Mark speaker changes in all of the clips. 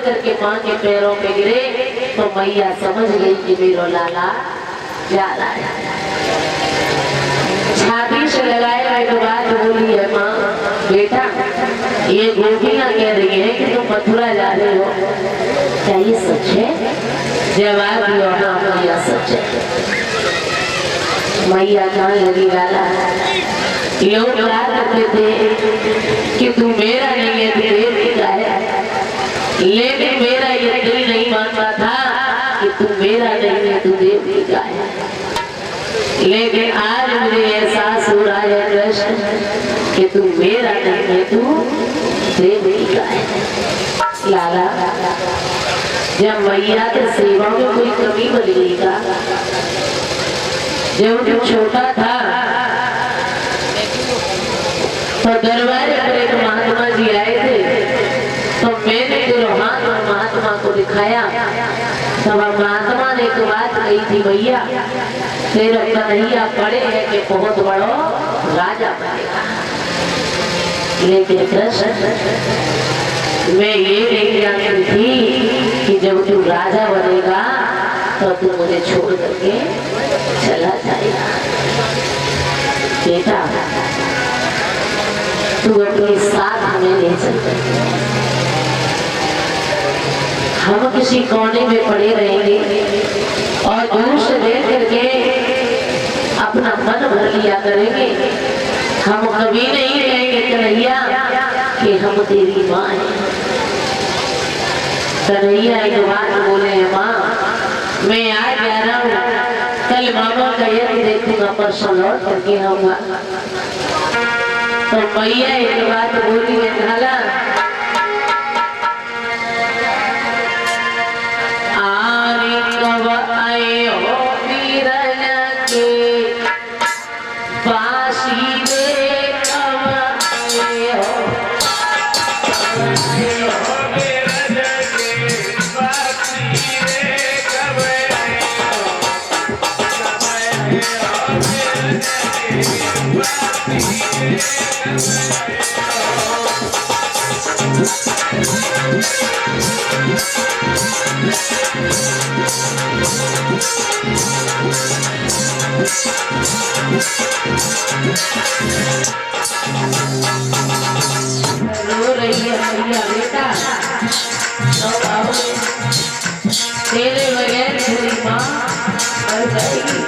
Speaker 1: करके माँ के पैरों पे गिरे तो मैया समझ गई कि मेरा लाला जा रहा है। छाती से लगाए के बाद बोली है माँ बेटा ये गोपियां कह रही है कि तुम मथुरा जा रहे हो, क्या ये सच है? जवाब दियो हाँ मैया सच है। मैया कहाँ लगी लाला, लोग क्या करते थे कि तू मेरा नहीं है तू देवी का है, लेकिन मेरा ये दिल नहीं मानता था कि तू मेरा नहीं है तू देवी का है। लेकिन आज मुझे एहसास हो रहा है कृष्ण कि तू मेरा नहीं है तू देवी का है। लाला जब मैया के सेवा में कोई कमी बनेगा, जब तू छोटा था तो दरबार पर एक महात्मा जी आए थे, तो मैंने हाथ और महात्मा को दिखाया, तब महात्मा ने एक बात कही थी भैया तेरा कन्हैया पड़े है कि बहुत बड़ो राजा बनेगा, लेकिन कृष्ण मैं ये नहीं जानती थी कि जब तू राजा बनेगा तो तू मुझे छोड़ करके चला जाएगा। बेटा तू अपने साथ हमें ले चलते, हम किसी कोने में पड़े रहेंगे और दूर से देख करके अपना मन भर लिया करेंगे। हम कभी नहीं कहेंगे कन्हैया कि हम तेरी माँ है। कन्हैया एक बात बोले हैं माँ मैं आज जा रहा हूँ, कल मामा का यज्ञ देखूंगा, परसों लौट करके आऊंगा। तो मैया एक बात बोली है खाला आरे कब आए हो वीरन के बासी रे कब आए हो रो रही है भैया बेटा तेरे बगैर मेरी माँ मर जाएगी।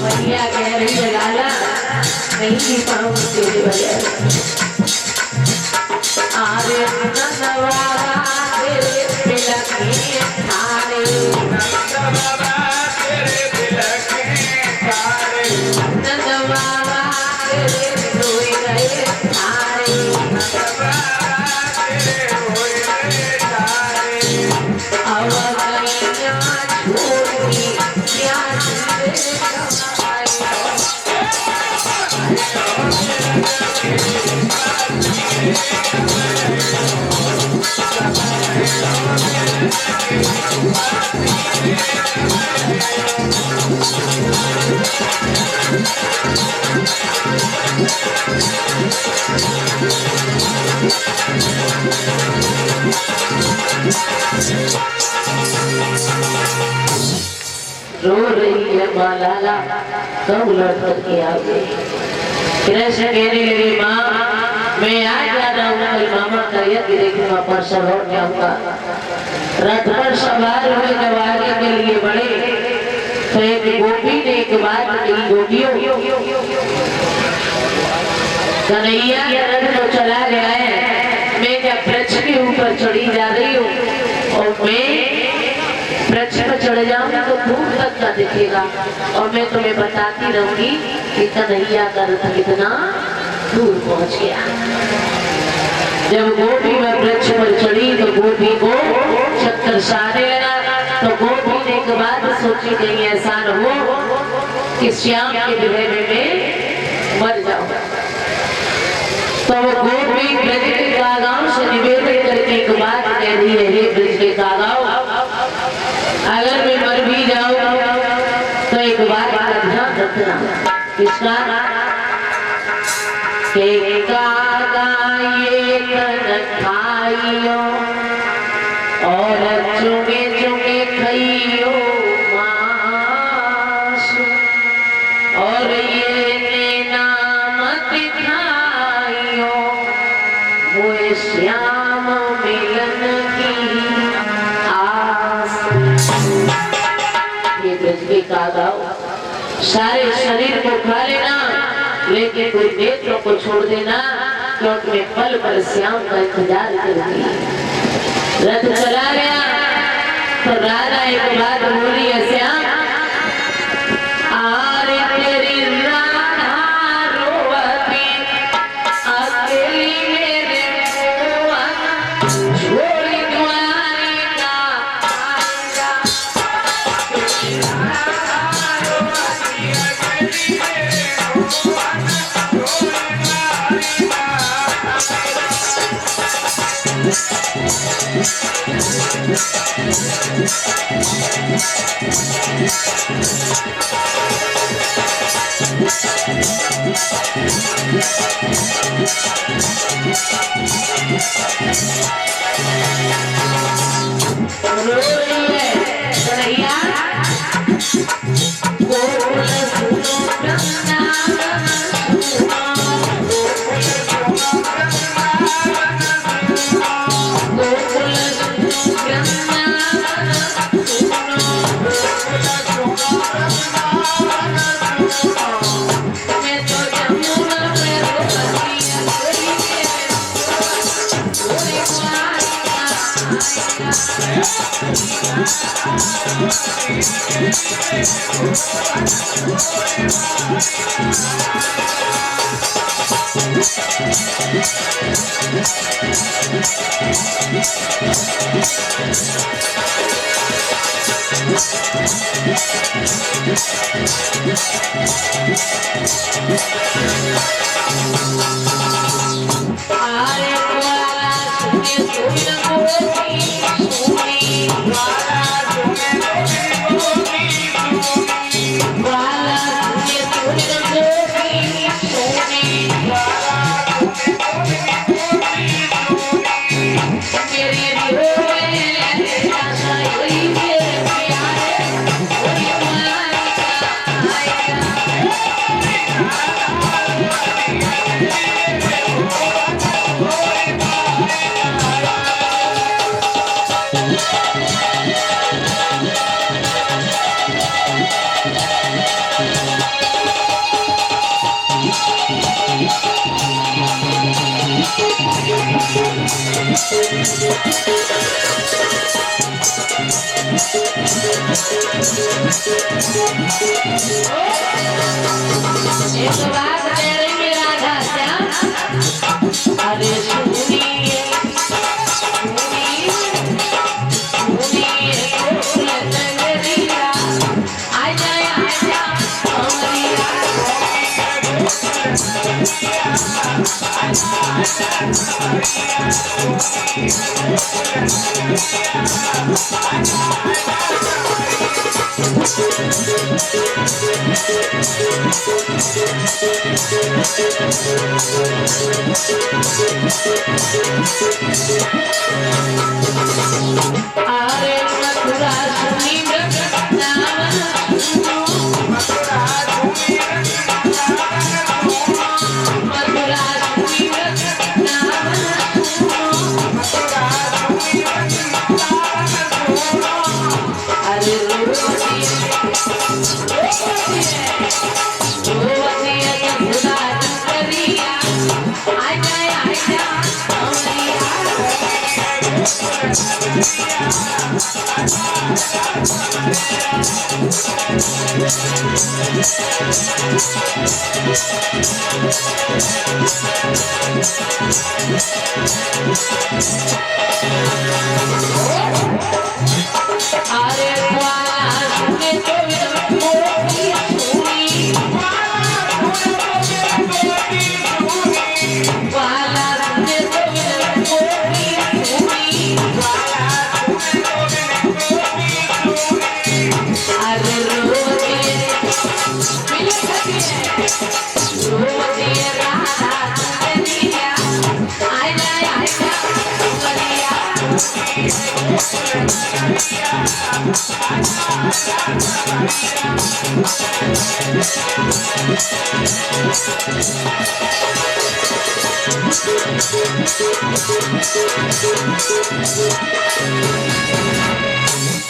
Speaker 1: भैया कह रही है लाला नहीं जी पाऊँ तेरे बगैर। आरे नंदबाबा तेरे तिलक के थारे, नंदबाबा तेरे तिलक के थारे, नंदबाबा तेरे रोए गए थारे, नंदबाबा तेरे रोए गए थारे। अब कन्हैया छोड़ी क्या रो रही है माँ लाला कब लौट करके आओगे। कृष्ण कहने लगे माँ मैं आज जा रहा हूँ, कल मामा का यज्ञ देखूंगा, परसों लौट जाऊंगा। रथ पर सवार हुए जब आगे के लिए बढ़े तो एक गोपी ने एक बात कही, गोपियों कन्हैया का रथ तो चला गया है, मैं जब वृक्ष के ऊपर चढ़ी जा रही हूँ और मैं वृक्ष पर चढ़ जाऊंगा तो दूर तक का दिखेगा और मैं तुम्हें बताती रहूंगी कि कन्हैया का रथ कितना दूर पहुंच गया। जब गोपी में वृक्ष पर चढ़ी तो गोपी को चक्कर सारे लगा, तो गोपी ने एक बात सोची कहीं ऐसा न हो कि श्याम के विरह में मैं मर जाऊंगा। तो वो गोपी ब्रज के कागाओं से निवेदन करके एक बात कह रही है, हे ब्रज के कागाओ, अगर मैं मर भी जाऊं तो एक बात का ध्यान रखना। किसका? के कागा ये तन खाइयो और चुगे चुगे खाइयो मांस और ये नाम दिखाइयो वो श्याम मिलन की आस। ये ब्रज के कागाओ सारे शरीर को खा लेना लेकिन कोई नेत्रों को छोड़ देना, क्योंकि मैं पल पल श्याम का इंतजार करती। रथ चला गया तो राधा एक बात बोली है, श्याम आरे तेरी राधा रोवती अकेली मेरे मोहन छोड़ी द्वारिका आएगा। एक बात करेंगे राधा श्याम, अरे सुनिए अरे मथुरा सुनी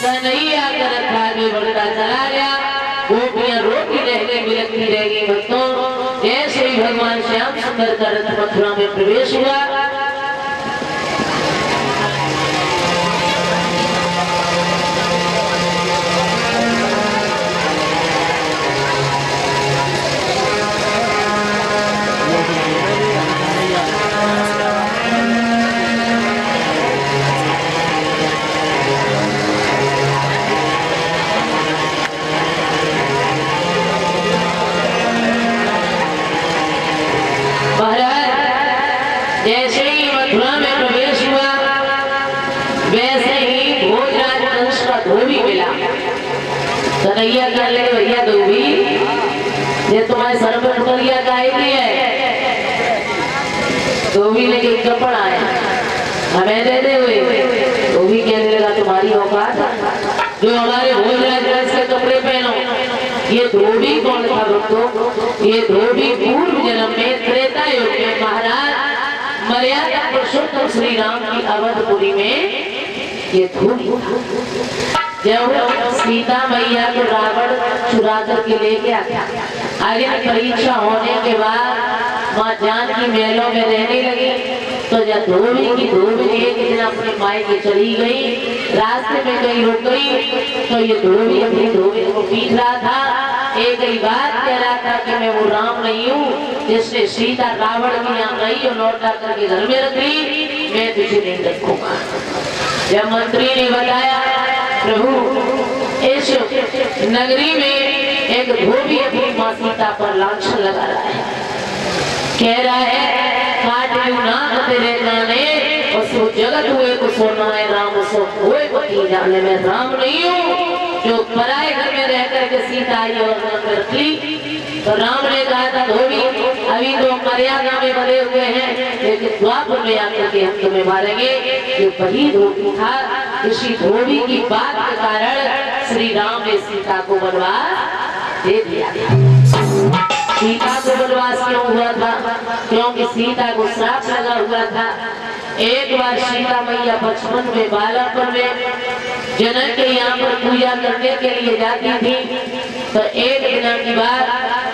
Speaker 1: कन्हैया का रथ आगे बढ़ता चला गया। गोपियां रोती रह गई, बिलखती रह गई। भक्तों, जैसे ही भगवान श्याम सुंदर का रथ मथुरा में प्रवेश हुआ, जैसे ही मथुरा में प्रवेश हुआ, वैसे ही भोजराज कंस का धोबी मिला। कन्हैया कहने लगे, भैया धोबी, ये तुम्हारे सर पर उतरिया गाय की है। धोबी ने एक कपड़ा आया, हमें दे दे हुए। धोबी कहने लगा, तुम्हारी औकात जो हमारे भोजराज कंस के कपड़े पहनो। ये धोबी कौन था भक्तों? ये धोबी पूर्व जन्म में त्रेता युग में महाराज मर्यादा पुरुषोत्तम श्री राम की अवधपुरी में ये धोबी था। जब सीता मैया को रावण चुरा करके ले गया, आगे परीक्षा होने के बाद माँ जानकी महलों में रहने लगी, तो जब धोबी एक दिन अपने मायके चली गई, रास्ते में कहीं रुक गई, तो ये धोबी अपनी धोबी को पीट रहा था। एक ही बात कह रहा था कि मैं वो राम नहीं हूँ जिसने सीता रावण की यहाँ गई और लौटा करके घर में रख ली, मैं तुझे नहीं रखूंगा। जब मंत्री ने बताया, प्रभु इस नगरी में एक धोबी अपनी माँ सीता पर लांछन लगा रहा है, कह रहा है काट लूं नाक तेरे काने, उसको जगत हुए को सोना है राम सो हुए को की जाने। में राम नहीं हूँ जो पराए घर में रह करके सीता आई और रख ली। तो राम ने कहा था, धोबी अभी तो मर्यादा में बने हुए हैं, लेकिन द्वापर में आकर के हम तुम्हें मारेंगे। ये वही धोबी था। इसी धोबी की बात के कारण श्री राम ने सीता को वनवास दे दिया। सीता को वनवास क्यों हुआ था? क्योंकि सीता को श्राप लगा हुआ था। एक बार सीता मैया बचपन में बालापन में जनक के यहाँ पर पूजा करने के लिए जाती थी। तो एक दिन की बात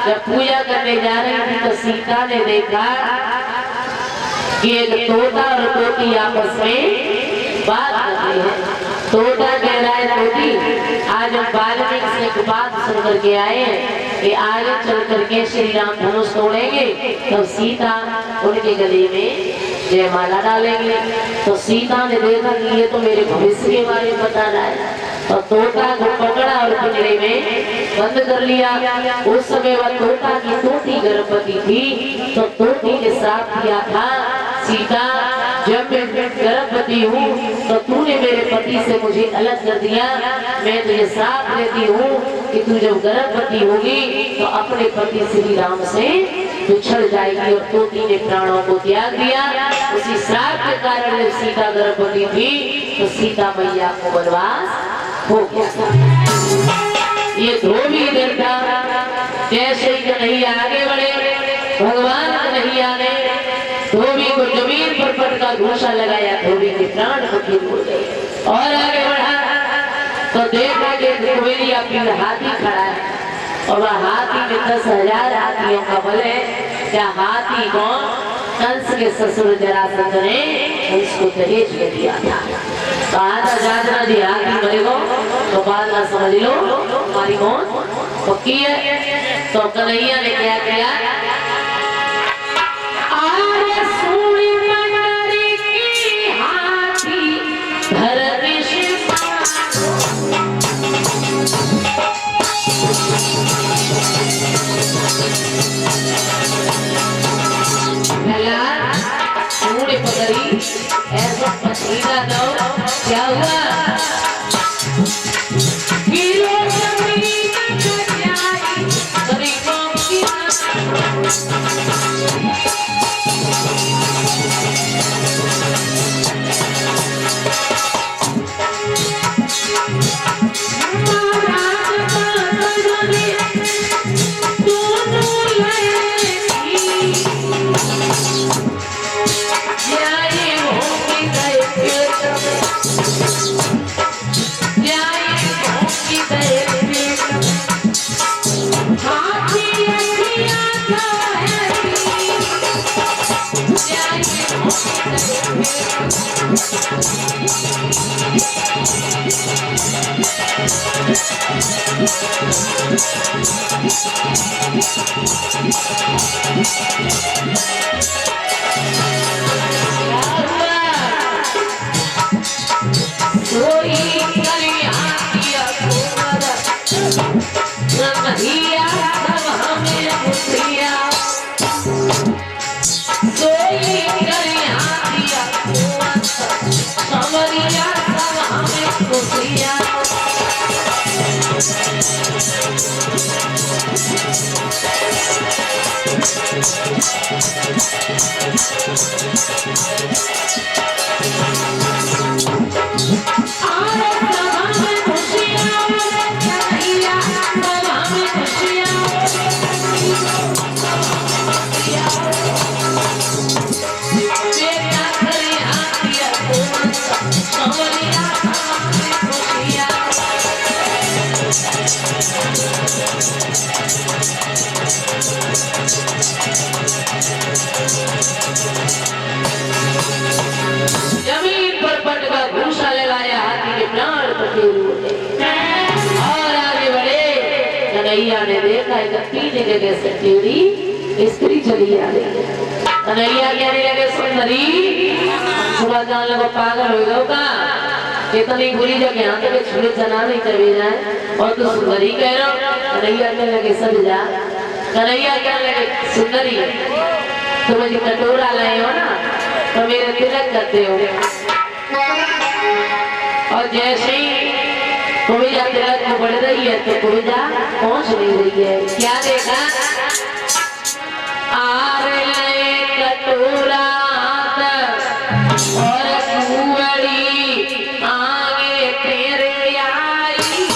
Speaker 1: जब पूजा करने जा रही थी, तो सीता ने देखा कि एक तोता और तोती आपस में बात कर रही है। तोता कह रहा है, तोती आज हम वाल्मीकि से एक बात सुन करके आए हैं कि आगे चल करके श्री राम धनुष तोड़ेंगे, तब सीता उनके गले में जयमाला डालेंगे। तो सीता ने देखा कि ये तो मेरे भविष्य के बारे में बता रहा है, और तोता को पकड़ा और पिंजरे में बंद कर लिया। उस समय वह तोता की तोती गर्भवती थी, तो तोती ने श्राप दिया था, सीता जब मैं गर्भवती हूँ तो तूने मेरे पति से मुझे अलग कर दिया। मैं तुझे श्राप देती हूँ कि तू जब गर्भवती होगी तो अपने पति श्री राम से बिछड़ जाएगी। और तोती ने प्राणों को त्याग दिया। उसी श्राप के कारण जब सीता गर्भवती थी तो सीता मैया को वनवास हो गया। ये धोबी इधर था। जैसे ही कन्हैया आगे बढ़े, भगवान कन्हैया ने धोबी को जमीन पर पटका घूसा लगाया, धोबी के प्राण पक्षी हो गए। और आगे बढ़ा, तो देखा कि कुबेरिया पीर हाथी खड़ा है और वह हाथी में 10,000 हाथियों का बल है। क्या हाथी कौन? कंस के ससुर जरासंध ने कंस को दहेज में दिया था। तो आधा जादरा जी हाथी मरेगो तो बात ना समझ लो हमारी कौन पक्की है। तो कन्हैया ने क्या किया? ऐसा पसीना दो क्या हुआ? जमीन पर पट का भूसा लगाया, हाथी के प्राण कटे हुए और आगे बढ़े। कन्हैया ने देखा एक पीने जगह से टेढ़ी स्त्री चली आ रही। कन्हैया कहने लगे सुंदरी सुबह जान लगा पागल हो गया का इतनी बुरी जगह यहाँ तक छुड़े चना नहीं चले जाए और तू सुंदरी कह रहा हूँ। कन्हैया कहने लगे सब जा। कन्हैया कहने लगे सुंदरी तुम मुझे कटोरा लाए हो ना तो मेरे तिलक करते हो और जैसे ही कुबेजा तिलक को बढ़ रही है तो कुबेजा पहुंच नहीं रही है। क्या देखा? आ रहे कटोरा और कुंवरी आगे तेरे आई।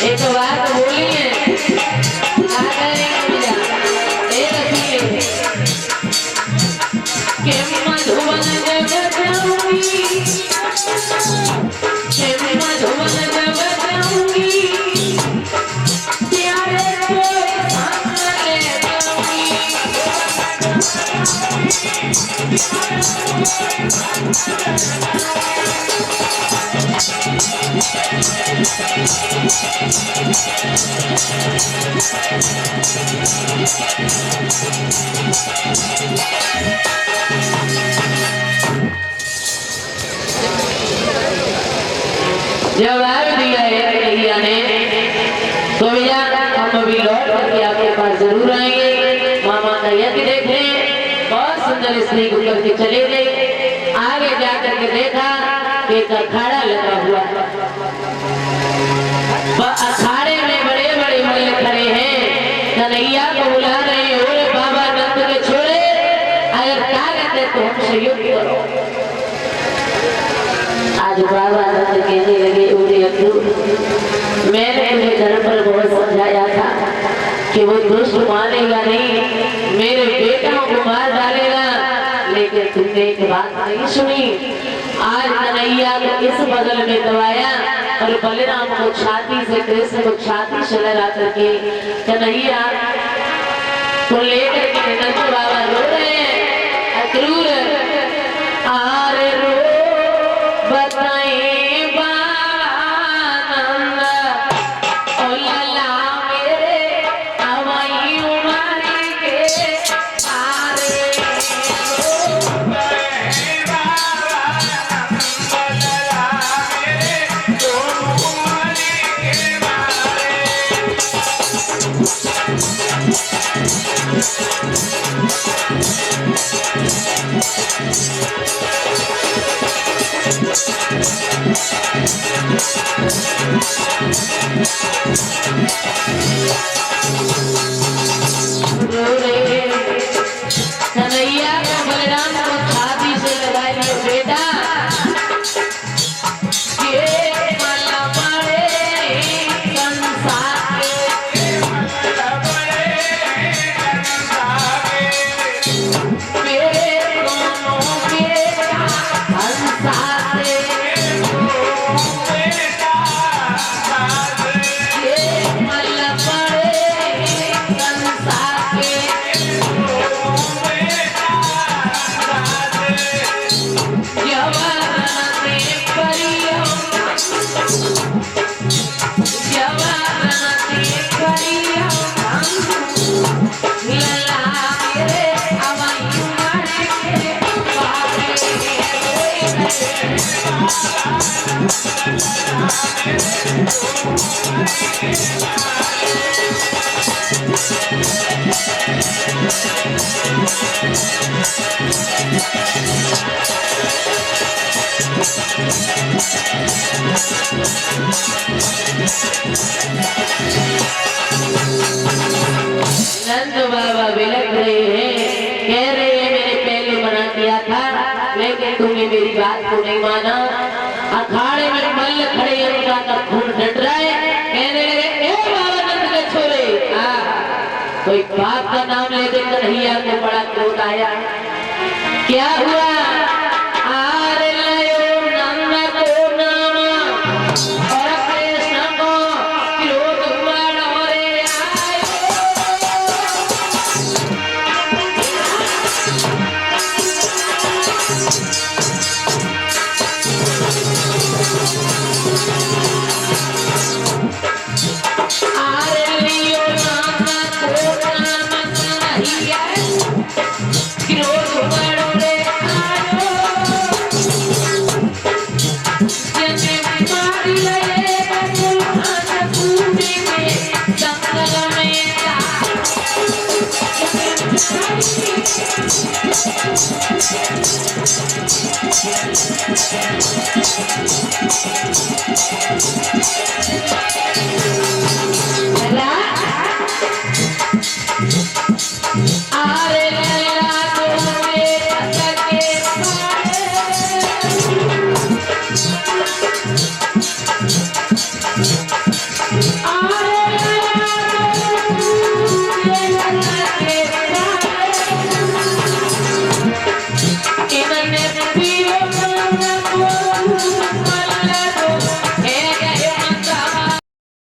Speaker 1: एक बात बोली है मधुबन जब जाऊंगी प्यारे को ले जवाब दिया है भैया ने। तो भैया हम अभी लौट करके आपके पास जरूर आएंगे। मामा का यज्ञ देखे, बहुत सुंदर स्त्री को करके चले गए। आगे जाकर के देखा कि एक अखाड़ा लगा हुआ, अखाड़े में बड़े बड़े मल्ल खड़े हैं। कन्हैया को बुला रहे हैं, ओरे बाबा नंद के छोड़े, अगर ताकत है तो हमसे युद्ध करो। आज बाबा नंद कहने लगे, ओरे अक्रूर, मैंने तुझे धर्म पर बहुत समझाया था कि वो दुष्ट मानेगा नहीं, मेरे बेटाओं को मार डालेगा, लेकिन तुमने एक बात नहीं सुनी। आज कन्हैया को इस बगल में दबाया और बलराम को छाती से, कृष्ण को छाती से लगा करके कन्हैया को लेकर के नंद बाबा रो रहे हैं। अक्रूर आरे रो बताए कन्हैया को बलराम को छाती से लगा लिया, बेटा ये माला पड़े नंद बाबा बिलख रहे हैं, कह रहे हैं मैंने पहले मना किया था लेकिन तुमने मेरी बात को नहीं माना। अखाड़े में मल्ल खड़े हैं, उनका का खून डट रहा है। कहने लगे ए बाबा नंद के छोरे, कोई बाप का नाम ले दे कन्हैया को बड़ा क्रोध आया। क्या हुआ? आरे लयो नंद को नामा और कृष्ण को क्रोध हुआ रे आयो। आरे लियो नंद को नामा कन्हैया क्रोध हुआ रे आयो। जने मारी लये बकुल भान भूमि में जंगल में जा। आरे लैला तोरे के पाए